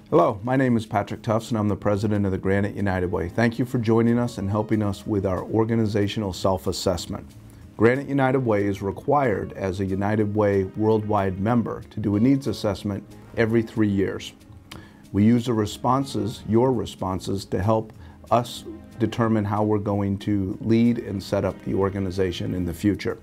Hello, my name is Patrick Tufts and I'm the president of the Granite United Way. Thank you for joining us and helping us with our organizational self-assessment. Granite United Way is required as a United Way worldwide member to do a needs assessment every 3 years. We use the responses, your responses, to help us determine how we're going to lead and set up the organization in the future.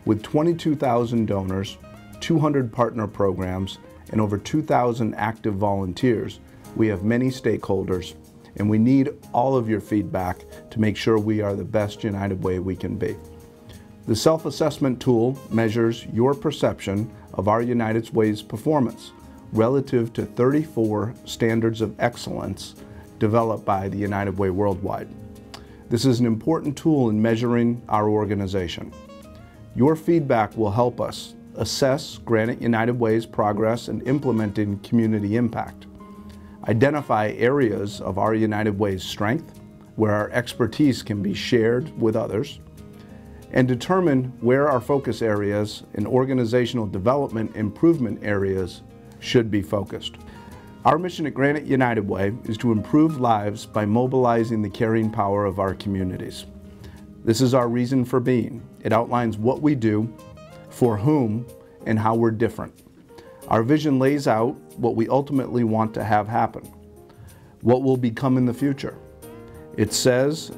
With 22,000 donors, 200 partner programs, and over 2,000 active volunteers, we have many stakeholders, and we need all of your feedback to make sure we are the best United Way we can be. The self-assessment tool measures your perception of our United Way's performance relative to 34 standards of excellence developed by the United Way worldwide. This is an important tool in measuring our organization. Your feedback will help us assess Granite United Way's progress in implementing community impact, identify areas of our United Way's strength where our expertise can be shared with others, and determine where our focus areas and organizational development improvement areas should be focused. Our mission at Granite United Way is to improve lives by mobilizing the caring power of our communities. This is our reason for being. It outlines what we do, for whom, and how we're different. Our vision lays out what we ultimately want to have happen, what will become in the future. It says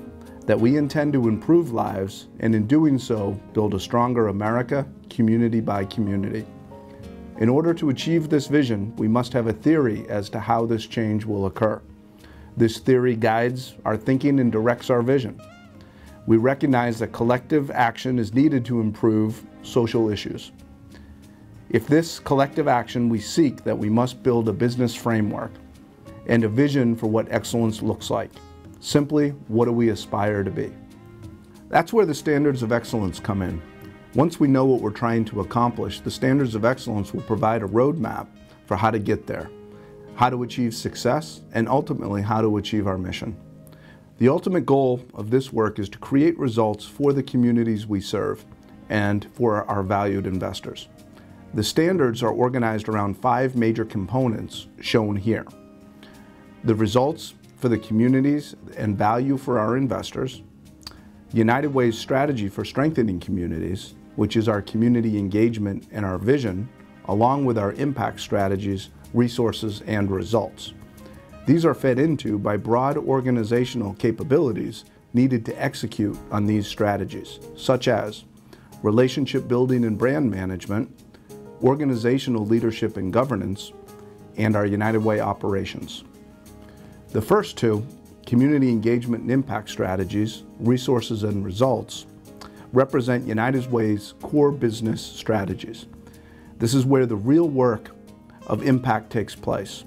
that we intend to improve lives, and in doing so, build a stronger America, community by community. In order to achieve this vision, we must have a theory as to how this change will occur. This theory guides our thinking and directs our vision. We recognize that collective action is needed to improve social issues. If this collective action we seek, that we must build a business framework and a vision for what excellence looks like. Simply, what do we aspire to be? That's where the standards of excellence come in. Once we know what we're trying to accomplish, the standards of excellence will provide a roadmap for how to get there, how to achieve success, and ultimately how to achieve our mission. The ultimate goal of this work is to create results for the communities we serve and for our valued investors. The standards are organized around 5 major components shown here. The results for the communities and value for our investors, United Way's strategy for strengthening communities, which is our community engagement and our vision, along with our impact strategies, resources, and results. These are fed into by broad organizational capabilities needed to execute on these strategies, such as relationship building and brand management, organizational leadership and governance, and our United Way operations. The first two, community engagement and impact strategies, resources and results, represent United Way's core business strategies. This is where the real work of impact takes place.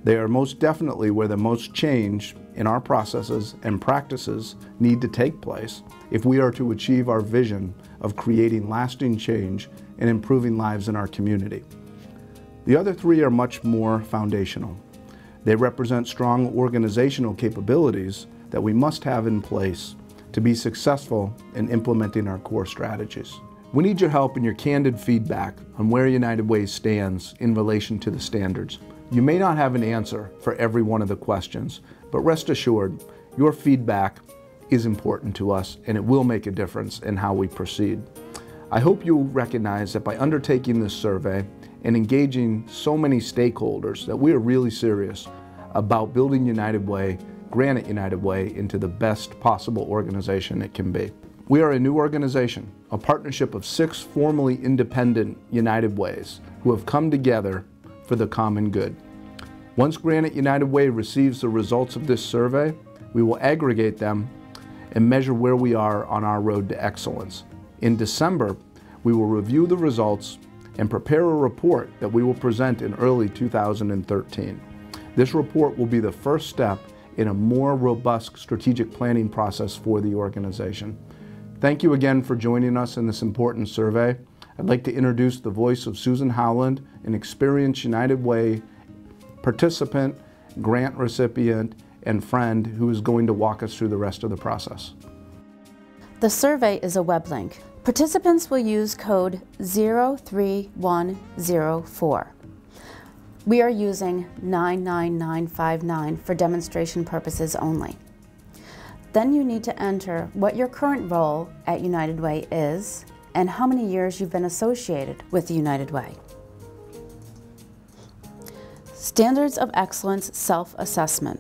They are most definitely where the most change in our processes and practices need to take place if we are to achieve our vision of creating lasting change and improving lives in our community. The other 3 are much more foundational. They represent strong organizational capabilities that we must have in place to be successful in implementing our core strategies. We need your help and your candid feedback on where United Way stands in relation to the standards. You may not have an answer for every one of the questions, but rest assured, your feedback is important to us and it will make a difference in how we proceed. I hope you recognize that by undertaking this survey and engaging so many stakeholders that we are really serious about building United Way, Granite United Way, into the best possible organization it can be. We are a new organization, a partnership of 6 formerly independent United Ways who have come together for the common good. Once Granite United Way receives the results of this survey, we will aggregate them and measure where we are on our road to excellence. In December, we will review the results and prepare a report that we will present in early 2013. This report will be the first step in a more robust strategic planning process for the organization. Thank you again for joining us in this important survey. I'd like to introduce the voice of Susan Howland, an experienced United Way participant, grant recipient, and friend who is going to walk us through the rest of the process. The survey is a web link. Participants will use code 03104. We are using 99959 for demonstration purposes only. Then you need to enter what your current role at United Way is and how many years you've been associated with the United Way. Standards of Excellence Self-Assessment.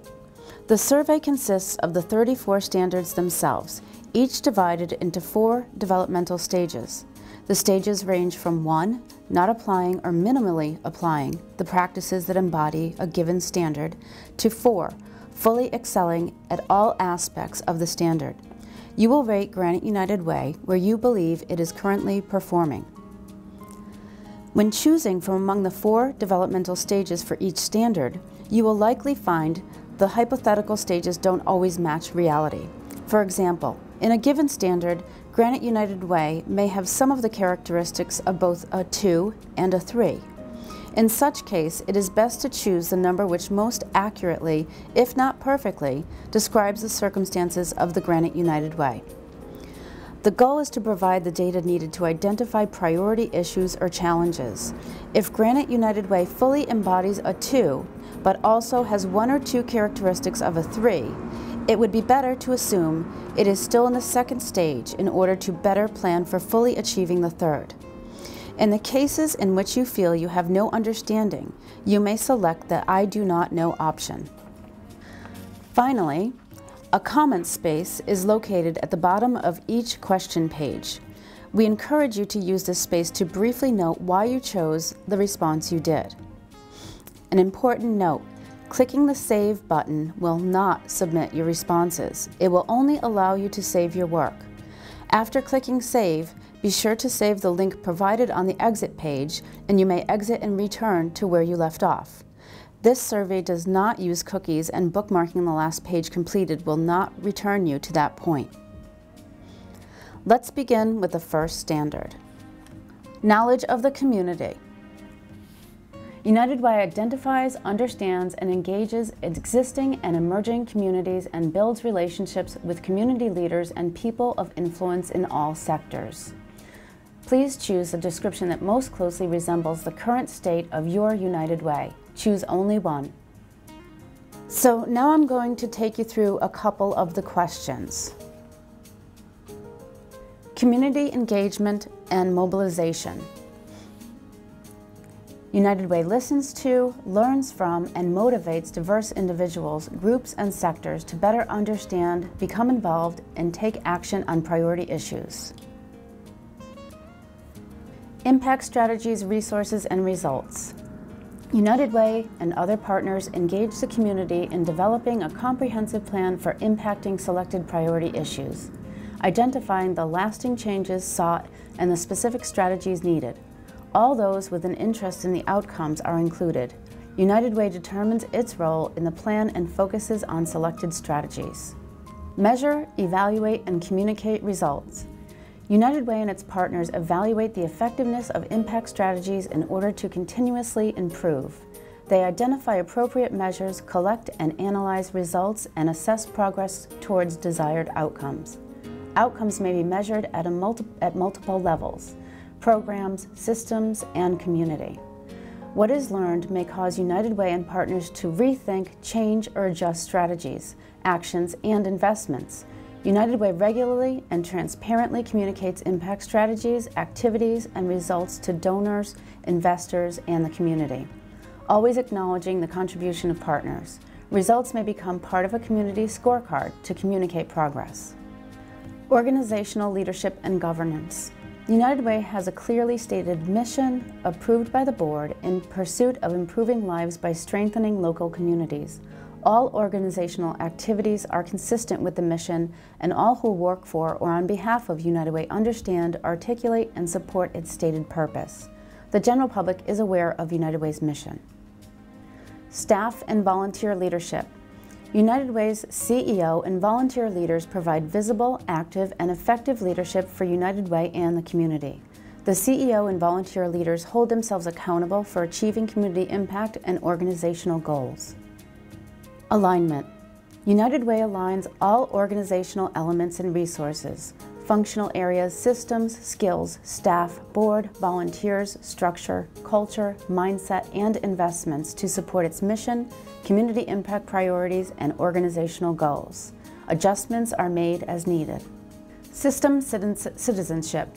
The survey consists of the 34 standards themselves, each divided into 4 developmental stages. The stages range from 1, not applying or minimally applying the practices that embody a given standard, to 4, fully excelling at all aspects of the standard. You will rate Granite United Way where you believe it is currently performing. When choosing from among the 4 developmental stages for each standard, you will likely find the hypothetical stages don't always match reality. For example, in a given standard, Granite United Way may have some of the characteristics of both a 2 and a 3. In such case, it is best to choose the number which most accurately, if not perfectly, describes the circumstances of the Granite United Way. The goal is to provide the data needed to identify priority issues or challenges. If Granite United Way fully embodies a 2, but also has 1 or 2 characteristics of a 3, it would be better to assume it is still in the 2nd stage in order to better plan for fully achieving the 3rd. In the cases in which you feel you have no understanding, you may select the I do not know option. Finally, a comment space is located at the bottom of each question page. We encourage you to use this space to briefly note why you chose the response you did. An important note: clicking the Save button will not submit your responses. It will only allow you to save your work. After clicking Save, be sure to save the link provided on the exit page, and you may exit and return to where you left off. This survey does not use cookies, and bookmarking the last page completed will not return you to that point. Let's begin with the first standard. Knowledge of the community. United Way identifies, understands, and engages existing and emerging communities and builds relationships with community leaders and people of influence in all sectors. Please choose the description that most closely resembles the current state of your United Way. Choose only one. So now I'm going to take you through a couple of the questions. Community engagement and mobilization. United Way listens to, learns from, and motivates diverse individuals, groups, and sectors to better understand, become involved, and take action on priority issues. Impact strategies, resources, and results. United Way and other partners engage the community in developing a comprehensive plan for impacting selected priority issues, identifying the lasting changes sought and the specific strategies needed. All those with an interest in the outcomes are included. United Way determines its role in the plan and focuses on selected strategies. Measure, evaluate, and communicate results. United Way and its partners evaluate the effectiveness of impact strategies in order to continuously improve. They identify appropriate measures, collect and analyze results, and assess progress towards desired outcomes. Outcomes may be measured at multiple levels: programs, systems, and community. What is learned may cause United Way and partners to rethink, change, or adjust strategies, actions, and investments. United Way regularly and transparently communicates impact strategies, activities, and results to donors, investors, and the community, always acknowledging the contribution of partners. Results may become part of a community scorecard to communicate progress. Organizational leadership and governance. United Way has a clearly stated mission approved by the board in pursuit of improving lives by strengthening local communities. All organizational activities are consistent with the mission, and all who work for or on behalf of United Way understand, articulate, and support its stated purpose. The general public is aware of United Way's mission. Staff and volunteer leadership. United Way's CEO and volunteer leaders provide visible, active, and effective leadership for United Way and the community. The CEO and volunteer leaders hold themselves accountable for achieving community impact and organizational goals. Alignment. United Way aligns all organizational elements and resources, functional areas, systems, skills, staff, board, volunteers, structure, culture, mindset, and investments to support its mission, community impact priorities, and organizational goals. Adjustments are made as needed. System citizenship.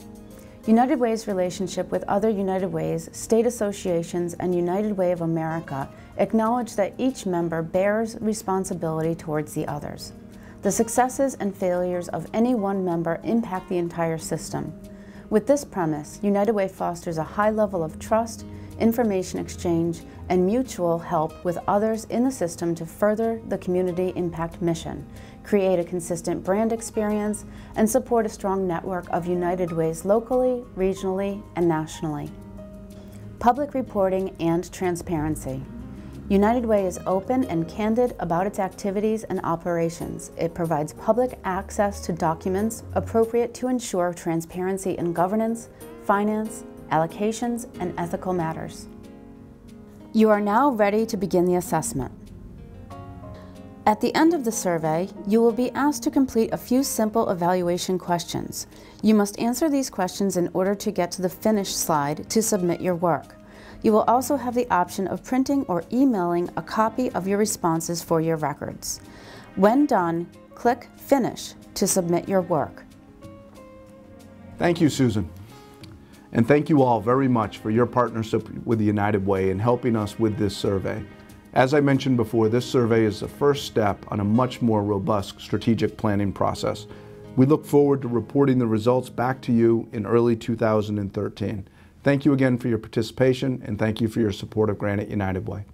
United Way's relationship with other United Ways, state associations, and United Way of America acknowledge that each member bears responsibility towards the others. The successes and failures of any one member impact the entire system. With this premise, United Way fosters a high level of trust, information exchange, and mutual help with others in the system to further the community impact mission, create a consistent brand experience, and support a strong network of United Ways locally, regionally, and nationally. Public reporting and transparency. United Way is open and candid about its activities and operations. It provides public access to documents appropriate to ensure transparency in governance, finance, allocations, and ethical matters. You are now ready to begin the assessment. At the end of the survey, you will be asked to complete a few simple evaluation questions. You must answer these questions in order to get to the finish slide to submit your work. You will also have the option of printing or emailing a copy of your responses for your records. When done, click Finish to submit your work. Thank you, Susan. And thank you all very much for your partnership with the United Way in helping us with this survey. As I mentioned before, this survey is the first step on a much more robust strategic planning process. We look forward to reporting the results back to you in early 2013. Thank you again for your participation, and thank you for your support of Granite United Way.